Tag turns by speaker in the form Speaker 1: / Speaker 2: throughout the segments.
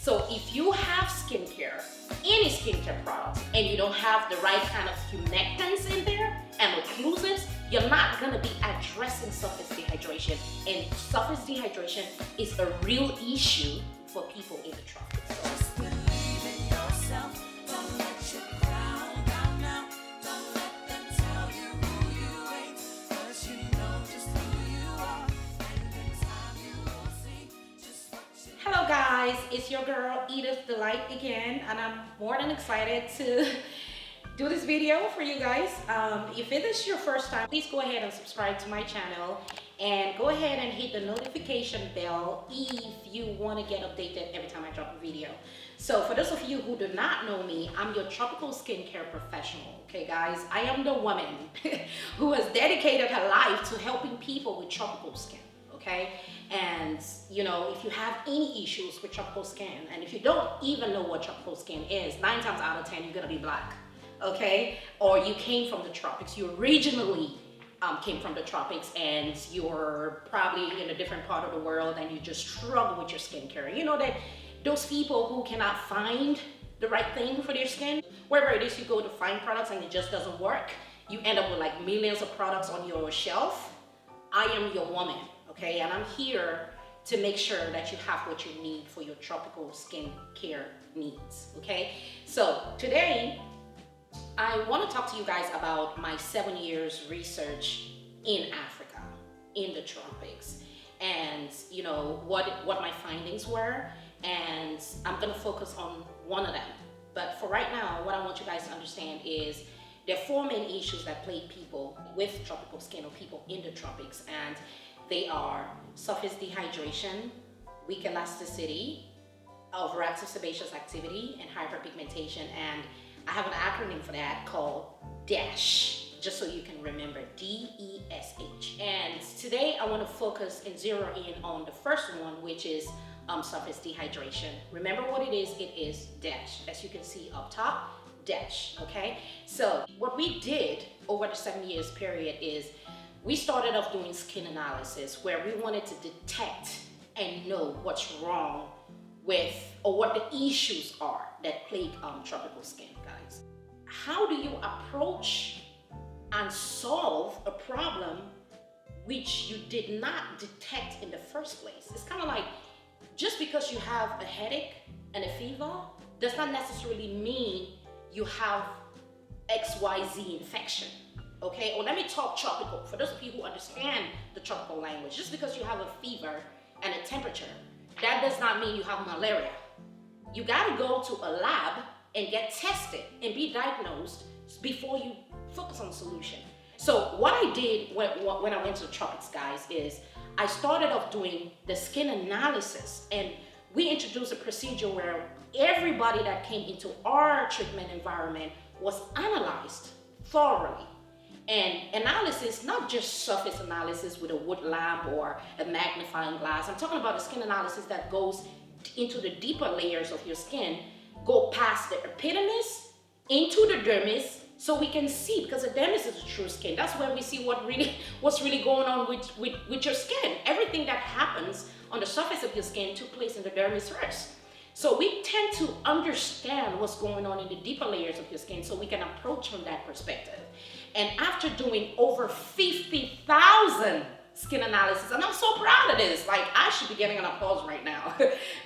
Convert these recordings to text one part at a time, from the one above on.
Speaker 1: So if you have skincare, any skincare products, and you don't have the right kind of humectants in there and occlusives, you're not gonna be addressing surface dehydration. And surface dehydration is a real issue for people in the tropics. So, hello guys, it's your girl Edith Delight again, and I'm more than excited to do this video for you guys. If it is your first time, please go ahead and subscribe to my channel and go ahead and hit the notification bell if you want to get updated every time I drop a video. So for those of you who do not know me, I'm your tropical skincare professional. Okay guys, I am the woman who has dedicated her life to helping people with tropical skin. Okay, and you know, if you have any issues with tropical skin, and if you don't even know what tropical skin is, 9 times out of 10 you're gonna be black, okay? Or you came from the tropics, you originally came from the tropics, and you're probably in a different part of the world and you just struggle with your skincare. You know that those people who cannot find the right thing for their skin, wherever it is you go to find products and it just doesn't work, you end up with like millions of products on your shelf. I am your woman. Okay, and I'm here to make sure that you have what you need for your tropical skin care needs. Okay, so today I want to talk to you guys about my 7 years research in Africa, in the tropics, and you know what my findings were, and I'm gonna focus on one of them. But for right now, what I want you guys to understand is there are 4 main issues that plague people with tropical skin or people in the tropics, and they are surface dehydration, weak elasticity, overactive sebaceous activity, and hyperpigmentation. And I have an acronym for that called D.E.S.H, just so you can remember, D.E.S.H. And today I want to focus and zero in on the first one, which is surface dehydration. Remember what it is D.E.S.H, as you can see up top, D.E.S.H, okay? So what we did over the 7 years period is we started off doing skin analysis, where we wanted to detect and know what's wrong with, or what the issues are that plague tropical skin, guys. How do you approach and solve a problem which you did not detect in the first place? It's kind of like, just because you have a headache and a fever does not necessarily mean you have XYZ infection. Okay, or let me talk tropical. For those of you who understand the tropical language, just because you have a fever and a temperature, that does not mean you have malaria. You gotta go to a lab and get tested and be diagnosed before you focus on the solution. So what I did when I went to the tropics, guys, is I started off doing the skin analysis, and we introduced a procedure where everybody that came into our treatment environment was analyzed thoroughly. And analysis, not just surface analysis with a wood lamp or a magnifying glass. I'm talking about a skin analysis that goes into the deeper layers of your skin, go past the epidermis into the dermis, so we can see, because the dermis is the true skin. That's where we see what's really going on with your skin. Everything that happens on the surface of your skin took place in the dermis first. So we tend to understand what's going on in the deeper layers of your skin, so we can approach from that perspective. And after doing over 50,000 skin analysis, and I'm so proud of this, like I should be getting an applause right now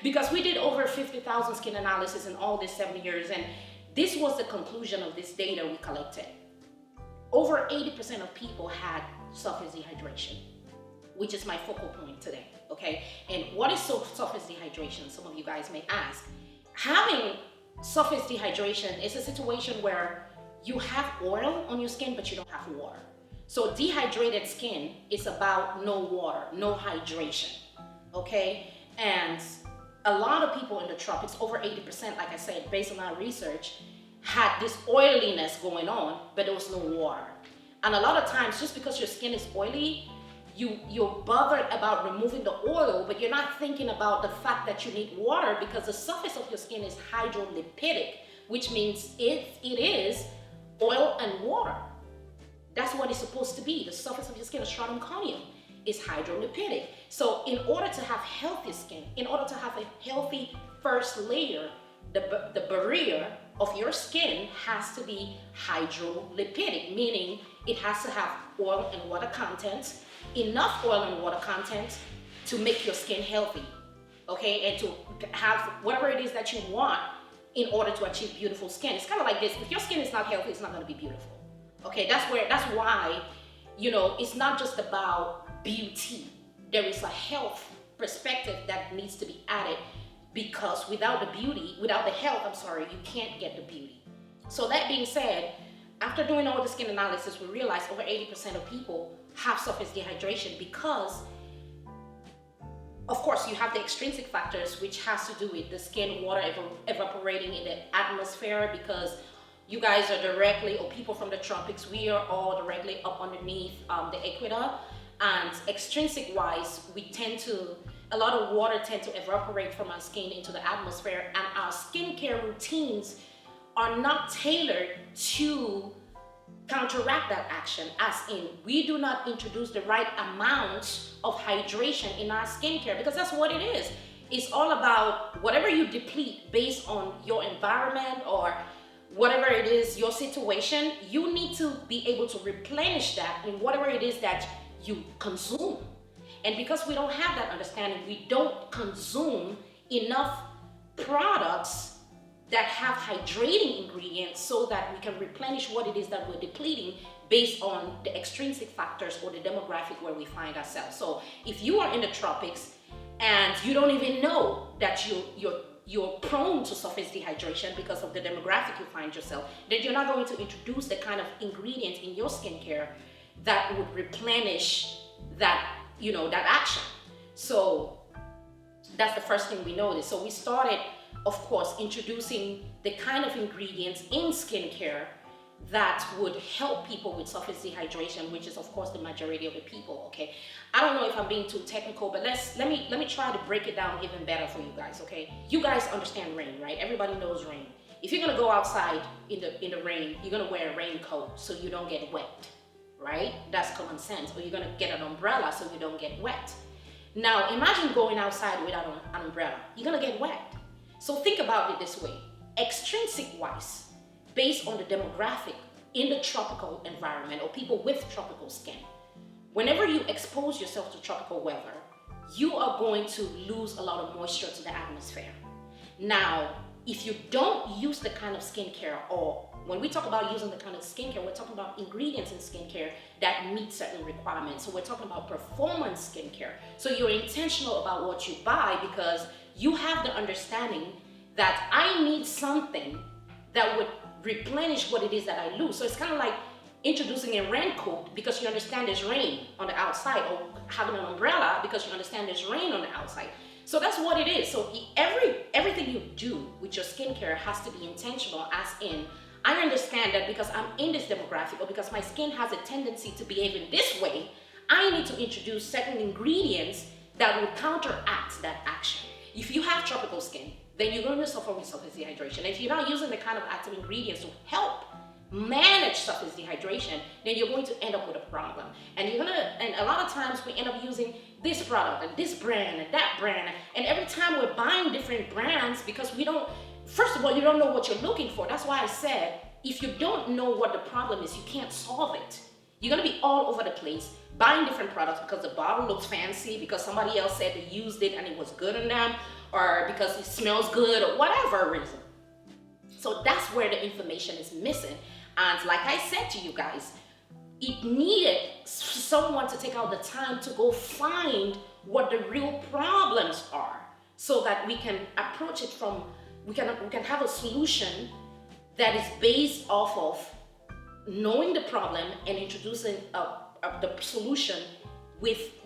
Speaker 1: because we did over 50,000 skin analysis in all these 7 years, and this was the conclusion of this data we collected. Over 80% of people had surface dehydration, which is my focal point today, okay? And what is surface dehydration? Some of you guys may ask. Having surface dehydration is a situation where you have oil on your skin, but you don't have water. So dehydrated skin is about no water, no hydration, okay? And a lot of people in the tropics, over 80%, like I said, based on our research, had this oiliness going on, but there was no water. And a lot of times, just because your skin is oily, you're bothered about removing the oil, but you're not thinking about the fact that you need water, because the surface of your skin is hydrolipidic, which means it is oil and water. That's what it's supposed to be. The surface of your skin is stratum corneum. is hydrolipidic. So in order to have healthy skin, in order to have a healthy first layer, the barrier of your skin has to be hydrolipidic, meaning it has to have oil and water content, enough oil and water content to make your skin healthy, okay, and to have whatever it is that you want in order to achieve beautiful skin. It's kind of like this: if your skin is not healthy, it's not going to be beautiful. Okay, that's why, you know, it's not just about beauty. There is a health perspective that needs to be added, because without the health, you can't get the beauty. So that being said, after doing all the skin analysis, we realized over 80% of people have surface dehydration because, of course, you have the extrinsic factors, which has to do with the skin water evaporating in the atmosphere, because you guys are directly, or people from the tropics, we are all directly up underneath the equator. And extrinsic wise, a lot of water tend to evaporate from our skin into the atmosphere, and our skincare routines are not tailored to counteract that action, as in we do not introduce the right amount of hydration in our skincare, because that's what it is. It's all about whatever you deplete based on your environment or whatever it is, your situation. You need to be able to replenish that in whatever it is that you consume. And because we don't have that understanding, we don't consume enough products that have hydrating ingredients so that we can replenish what it is that we're depleting based on the extrinsic factors or the demographic where we find ourselves. So if you are in the tropics and you don't even know that you're prone to surface dehydration because of the demographic you find yourself, then you're not going to introduce the kind of ingredients in your skincare that would replenish that, that action. So that's the first thing we noticed. So we started, of course, introducing the kind of ingredients in skincare that would help people with surface dehydration, which is, of course, the majority of the people. Okay, I don't know if I'm being too technical, but let me try to break it down even better for you guys. Okay, you guys understand rain, right? Everybody knows rain. If you're gonna go outside in the rain, you're gonna wear a raincoat so you don't get wet, right? That's common sense. Or you're gonna get an umbrella so you don't get wet. Now imagine going outside without an umbrella. You're gonna get wet. So think about it this way: extrinsic wise, based on the demographic in the tropical environment or people with tropical skin, whenever you expose yourself to tropical weather, you are going to lose a lot of moisture to the atmosphere. Now, if you don't use the kind of skincare, or when we talk about using the kind of skincare, we're talking about ingredients in skincare that meet certain requirements. So we're talking about performance skincare. So you're intentional about what you buy because you have the understanding that I need something that would replenish what it is that I lose. So it's kind of like introducing a raincoat because you understand there's rain on the outside, or having an umbrella because you understand there's rain on the outside. So that's what it is. So everything you do with your skincare has to be intentional, as in, I understand that because I'm in this demographic, or because my skin has a tendency to behave in this way, I need to introduce certain ingredients that will counteract that action. If you have tropical skin, then you're going to suffer with surface dehydration. If you're not using the kind of active ingredients to help manage surface dehydration, then you're going to end up with a problem. And a lot of times we end up using this product and this brand and that brand. And every time we're buying different brands because first of all, you don't know what you're looking for. That's why I said, if you don't know what the problem is, you can't solve it. You're going to be all over the place buying different products because the bottle looks fancy, because somebody else said they used it and it was good on them, or because it smells good, or whatever reason. So that's where the information is missing. And like I said to you guys, it needed someone to take out the time to go find what the real problems are, so that we can approach it from, we can have a solution that is based off of knowing the problem and introducing the solution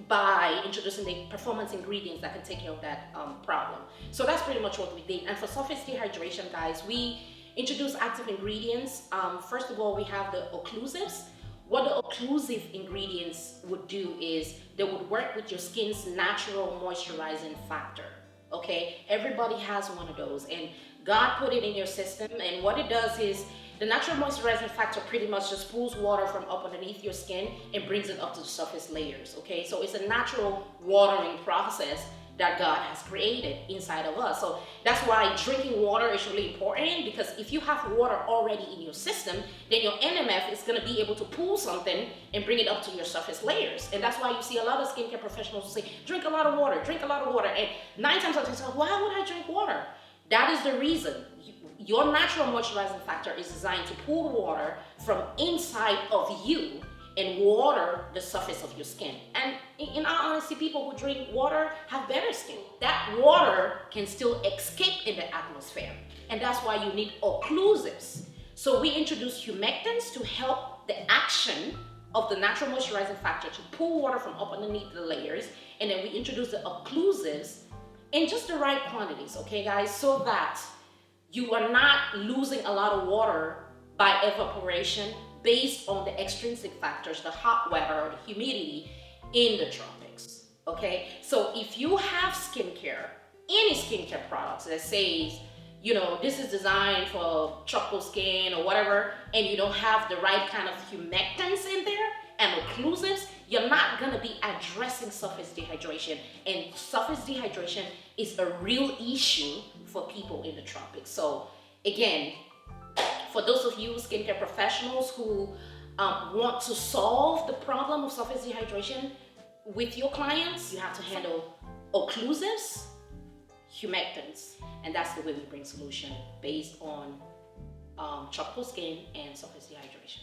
Speaker 1: by introducing the performance ingredients that can take care of that problem. So that's pretty much what we did. And for surface dehydration, guys, we introduce active ingredients. First of all, we have the occlusives. What the occlusive ingredients would do is they would work with your skin's natural moisturizing factor. Okay, everybody has one of those, and God put it in your system, and what it does is The natural moisturizing factor pretty much just pulls water from up underneath your skin and brings it up to the surface layers, okay? So it's a natural watering process that God has created inside of us. So that's why drinking water is really important, because if you have water already in your system, then your NMF is gonna be able to pull something and bring it up to your surface layers. And that's why you see a lot of skincare professionals who say, drink a lot of water, drink a lot of water. And 9 times out of 10, why would I drink water? That is the reason. Your natural moisturizing factor is designed to pull water from inside of you and water the surface of your skin. And in all honesty, people who drink water have better skin. That water can still escape in the atmosphere. And that's why you need occlusives. So we introduce humectants to help the action of the natural moisturizing factor to pull water from up underneath the layers. And then we introduce the occlusives in just the right quantities, okay guys? So that you are not losing a lot of water by evaporation based on the extrinsic factors, the hot weather or the humidity in the tropics, okay? So if you have skincare, any skincare products that says, you know, this is designed for tropical skin or whatever, and you don't have the right kind of humectants in there and occlusives, you're not gonna be addressing surface dehydration. And surface dehydration is a real issue for people in the tropics. So again, for those of you skincare professionals who want to solve the problem of surface dehydration with your clients, you have to handle occlusives, humectants, and that's the way we bring solution based on tropical skin and surface dehydration.